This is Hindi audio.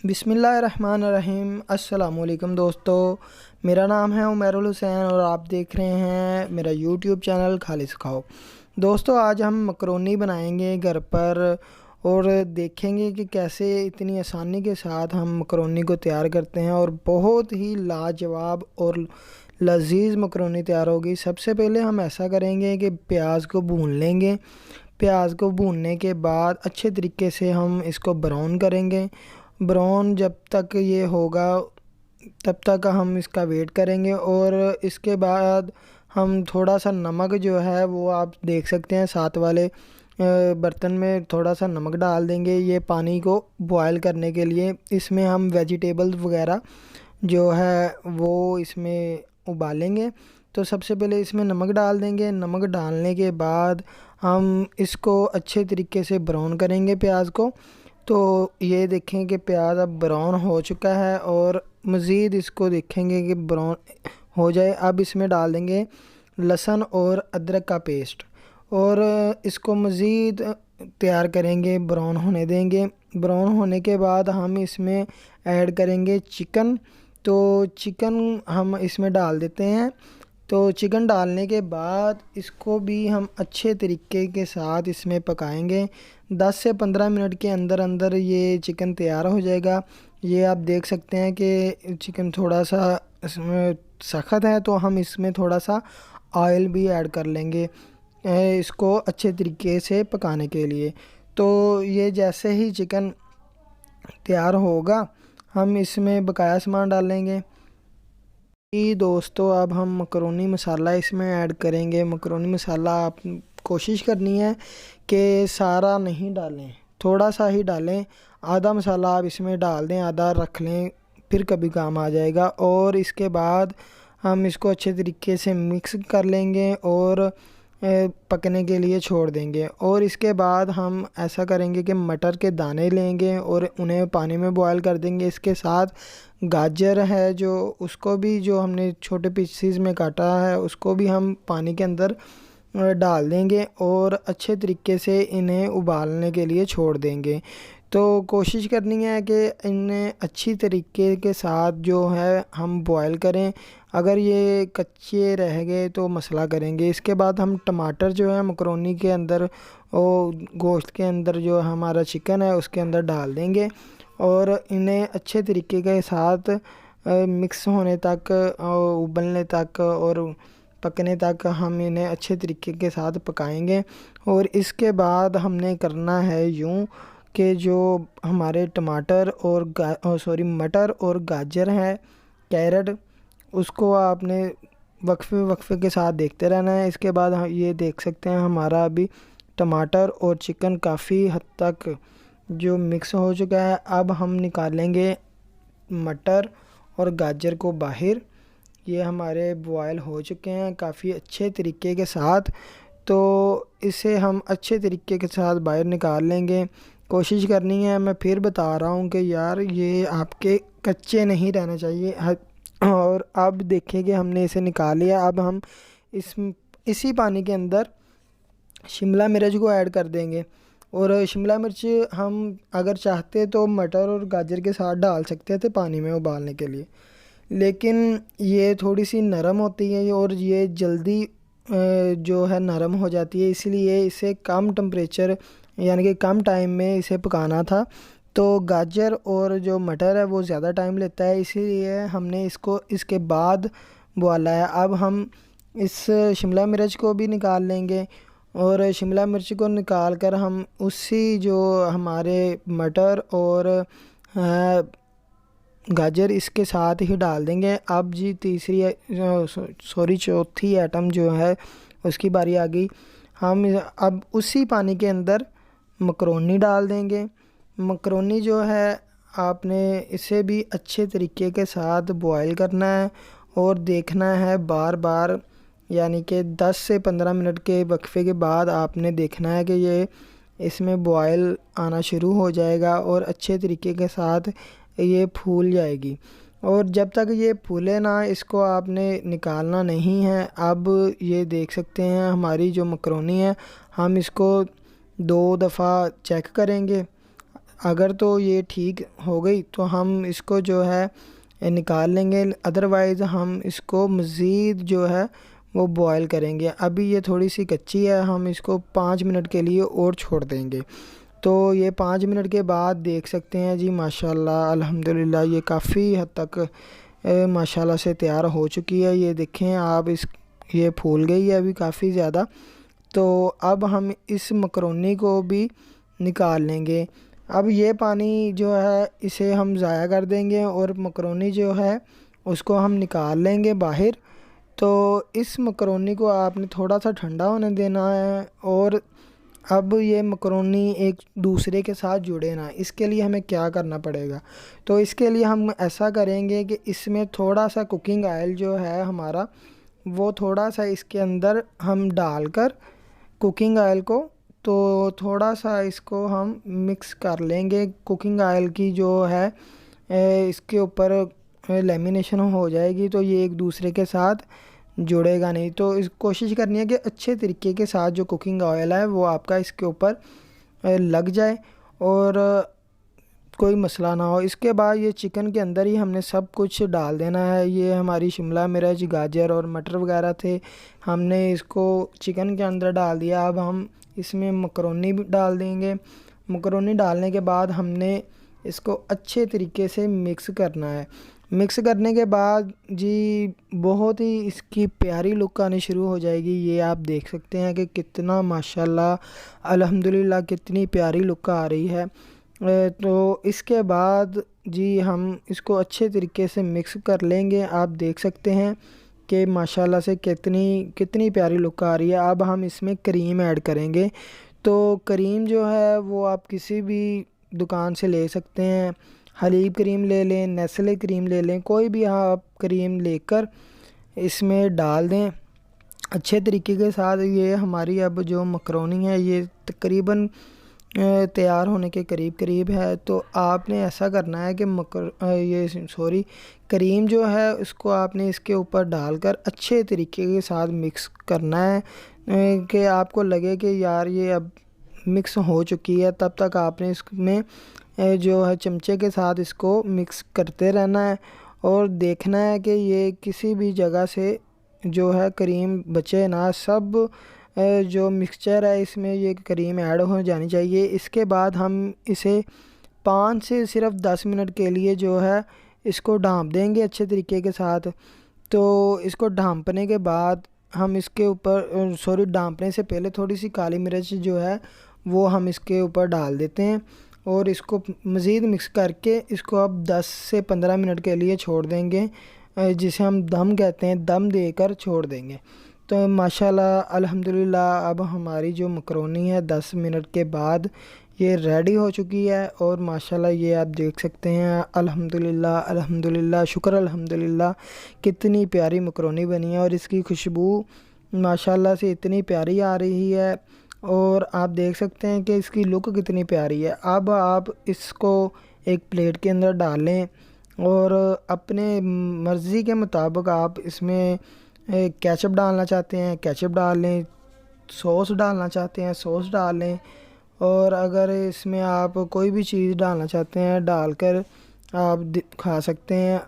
बिस्मिल्लाहिर्रहमानिर्रहीम। अस्सलामुअलैकुम दोस्तों, मेरा नाम है उमरुल हुसैन और आप देख रहे हैं मेरा यूट्यूब चैनल खालिद सिखाओ। दोस्तों, आज हम मकरोनी बनाएंगे घर पर और देखेंगे कि कैसे इतनी आसानी के साथ हम मकरोनी को तैयार करते हैं और बहुत ही लाजवाब और लजीज मकरोनी तैयार होगी। सबसे पहले हम ऐसा करेंगे कि प्याज को भून लेंगे। प्याज को भूनने के बाद अच्छे तरीके से हम इसको ब्राउन करेंगे। ब्राउन जब तक ये होगा तब तक हम इसका वेट करेंगे और इसके बाद हम थोड़ा सा नमक जो है वो आप देख सकते हैं साथ वाले बर्तन में थोड़ा सा नमक डाल देंगे ये पानी को बॉयल करने के लिए। इसमें हम वेजिटेबल्स वगैरह जो है वो इसमें उबालेंगे। तो सबसे पहले इसमें नमक डाल देंगे। नमक डालने के बाद हम इसको अच्छे तरीके से ब्राउन करेंगे प्याज को। तो ये देखें कि प्याज अब ब्राउन हो चुका है और मज़ीद इसको देखेंगे कि ब्राउन हो जाए। अब इसमें डाल देंगे लहसुन और अदरक का पेस्ट और इसको मज़ीद तैयार करेंगे, ब्राउन होने देंगे। ब्राउन होने के बाद हम इसमें ऐड करेंगे चिकन। तो चिकन हम इसमें डाल देते हैं। तो चिकन डालने के बाद इसको भी हम अच्छे तरीके के साथ इसमें पकाएंगे। 10 से 15 मिनट के अंदर अंदर ये चिकन तैयार हो जाएगा। ये आप देख सकते हैं कि चिकन थोड़ा सा इसमें सख्त है, तो हम इसमें थोड़ा सा ऑयल भी ऐड कर लेंगे इसको अच्छे तरीके से पकाने के लिए। तो ये जैसे ही चिकन तैयार होगा हम इसमें बकाया सामान डालेंगे। जी दोस्तों, अब हम मकरोनी मसाला इसमें ऐड करेंगे। मकरोनी मसाला आप कोशिश करनी है कि सारा नहीं डालें, थोड़ा सा ही डालें। आधा मसाला आप इसमें डाल दें, आधा रख लें, फिर कभी काम आ जाएगा। और इसके बाद हम इसको अच्छे तरीके से मिक्स कर लेंगे और पकने के लिए छोड़ देंगे। और इसके बाद हम ऐसा करेंगे कि मटर के दाने लेंगे और उन्हें पानी में बॉयल कर देंगे। इसके साथ गाजर है जो उसको भी जो हमने छोटे पीसेस में काटा है उसको भी हम पानी के अंदर डाल देंगे और अच्छे तरीके से इन्हें उबालने के लिए छोड़ देंगे। तो कोशिश करनी है कि इन्हें अच्छी तरीके के साथ जो है हम बॉयल करें। अगर ये कच्चे रह गए तो मसला करेंगे। इसके बाद हम टमाटर जो है मकरोनी के अंदर और गोश्त के अंदर जो हमारा चिकन है उसके अंदर डाल देंगे और इन्हें अच्छे तरीके के साथ मिक्स होने तक उबलने तक और पकने तक हम इन्हें अच्छे तरीके के साथ पकाएंगे। और इसके बाद हमने करना है यूँ कि जो हमारे टमाटर और मटर और गाजर है, कैरेट, उसको आपने वक्फे वक्फे के साथ देखते रहना है। इसके बाद ये देख सकते हैं हमारा अभी टमाटर और चिकन काफ़ी हद तक जो मिक्स हो चुका है। अब हम निकालेंगे मटर और गाजर को बाहर। ये हमारे बॉयल हो चुके हैं काफ़ी अच्छे तरीके के साथ। तो इसे हम अच्छे तरीके के साथ बाहर निकाल लेंगे। कोशिश करनी है, मैं फिर बता रहा हूँ कि यार ये आपके कच्चे नहीं रहने चाहिए। और अब देखिए कि हमने इसे निकाल लिया। अब हम इसी पानी के अंदर शिमला मिर्च को ऐड कर देंगे। और शिमला मिर्च हम अगर चाहते तो मटर और गाजर के साथ डाल सकते थे पानी में उबालने के लिए, लेकिन ये थोड़ी सी नरम होती है और ये जल्दी जो है नरम हो जाती है, इसलिए इसे कम टेम्परेचर यानी कि कम टाइम में इसे पकाना था। तो गाजर और जो मटर है वो ज़्यादा टाइम लेता है, इसीलिए हमने इसको इसके बाद उबाला है। अब हम इस शिमला मिर्च को भी निकाल लेंगे और शिमला मिर्च को निकाल कर हम उसी जो हमारे मटर और गाजर इसके साथ ही डाल देंगे। अब जी चौथी आइटम जो है उसकी बारी आ गई। हम अब उसी पानी के अंदर मकरोनी डाल देंगे। मकरोनी जो है आपने इसे भी अच्छे तरीके के साथ बॉयल करना है और देखना है बार बार, यानी कि 10 से 15 मिनट के वक्फे के बाद आपने देखना है कि ये इसमें बॉयल आना शुरू हो जाएगा और अच्छे तरीके के साथ ये फूल जाएगी। और जब तक ये फूले ना इसको आपने निकालना नहीं है। अब ये देख सकते हैं हमारी जो मकरोनी है, हम इसको 2 दफ़ा चेक करेंगे। अगर तो ये ठीक हो गई तो हम इसको जो है निकाल लेंगे, अदरवाइज़ हम इसको मज़ीद जो है वो बॉयल करेंगे। अभी ये थोड़ी सी कच्ची है, हम इसको 5 मिनट के लिए और छोड़ देंगे। तो ये 5 मिनट के बाद देख सकते हैं जी, माशाल्लाह अल्हम्दुलिल्लाह ये काफ़ी हद तक माशाल्लाह से तैयार हो चुकी है। ये देखें आप, इस ये फूल गई है अभी काफ़ी ज़्यादा। तो अब हम इस मकरोनी को भी निकाल लेंगे। अब ये पानी जो है इसे हम ज़ाया कर देंगे और मकरोनी जो है उसको हम निकाल लेंगे बाहर। तो इस मकरोनी को आपने थोड़ा सा ठंडा होने देना है, और अब ये मकरोनी एक दूसरे के साथ जुड़े ना, इसके लिए हमें क्या करना पड़ेगा। तो इसके लिए हम ऐसा करेंगे कि इसमें थोड़ा सा कुकिंग ऑयल जो है हमारा, वो थोड़ा सा इसके अंदर हम डालकर कुकिंग ऑयल को, तो थोड़ा सा इसको हम मिक्स कर लेंगे। कुकिंग ऑयल की जो है इसके ऊपर लेमिनेशन हो जाएगी, तो ये एक दूसरे के साथ जुड़ेगा नहीं। तो इस कोशिश करनी है कि अच्छे तरीके के साथ जो कुकिंग ऑयल है वो आपका इसके ऊपर लग जाए और कोई मसला ना हो। इसके बाद ये चिकन के अंदर ही हमने सब कुछ डाल देना है। ये हमारी शिमला मिर्च, गाजर और मटर वगैरह थे, हमने इसको चिकन के अंदर डाल दिया। अब हम इसमें मकरोनी भी डाल देंगे। मकरोनी डालने के बाद हमने इसको अच्छे तरीके से मिक्स करना है। मिक्स करने के बाद जी बहुत ही इसकी प्यारी लुक आनी शुरू हो जाएगी। ये आप देख सकते हैं कि कितना माशाल्लाह अल्हम्दुलिल्लाह कितनी प्यारी लुक आ रही है। तो इसके बाद जी हम इसको अच्छे तरीके से मिक्स कर लेंगे। आप देख सकते हैं कि माशाल्लाह से कितनी कितनी प्यारी लुक आ रही है। अब हम इसमें क्रीम ऐड करेंगे। तो क्रीम जो है वो आप किसी भी दुकान से ले सकते हैं, हलीब क्रीम ले लें, नेस्ले क्रीम ले लें, कोई भी आप क्रीम लेकर इसमें डाल दें अच्छे तरीके के साथ। ये हमारी अब जो मकरोनी है ये तकरीबन तैयार होने के करीब करीब है। तो आपने ऐसा करना है कि क्रीम जो है उसको आपने इसके ऊपर डालकर अच्छे तरीके के साथ मिक्स करना है कि आपको लगे कि यार ये अब मिक्स हो चुकी है। तब तक आपने इसमें जो है चमचे के साथ इसको मिक्स करते रहना है और देखना है कि ये किसी भी जगह से जो है क्रीम बचे ना। सब जो मिक्सचर है इसमें ये क्रीम ऐड हो जानी चाहिए। इसके बाद हम इसे 5 से सिर्फ 10 मिनट के लिए जो है इसको ढाँप देंगे अच्छे तरीके के साथ। तो इसको ढाँपने के बाद हम इसके ऊपर ढाँपने से पहले थोड़ी सी काली मिर्च जो है वो हम इसके ऊपर डाल देते हैं और इसको मज़ीद मिक्स करके इसको अब 10 से 15 मिनट के लिए छोड़ देंगे, जिसे हम दम कहते हैं, दम देकर छोड़ देंगे। तो माशाल्लाह अल्हम्दुलिल्लाह अब हमारी जो मकरोनी है 10 मिनट के बाद ये रेडी हो चुकी है। और माशाल्लाह ये आप देख सकते हैं अल्हम्दुलिल्लाह अल्हम्दुलिल्लाह शुक्र अल्हम्दुलिल्लाह कितनी प्यारी मकरोनी बनी है और इसकी खुशबू माशाल्लाह से इतनी प्यारी आ रही है। और आप देख सकते हैं कि इसकी लुक कितनी प्यारी है। अब आप इसको एक प्लेट के अंदर डालें और अपने मर्ज़ी के मुताबिक आप इसमें केचप डालना चाहते हैं केचप डाल लें, सॉस डालना चाहते हैं सॉस डाल लें, और अगर इसमें आप कोई भी चीज़ डालना चाहते हैं डालकर आप खा सकते हैं।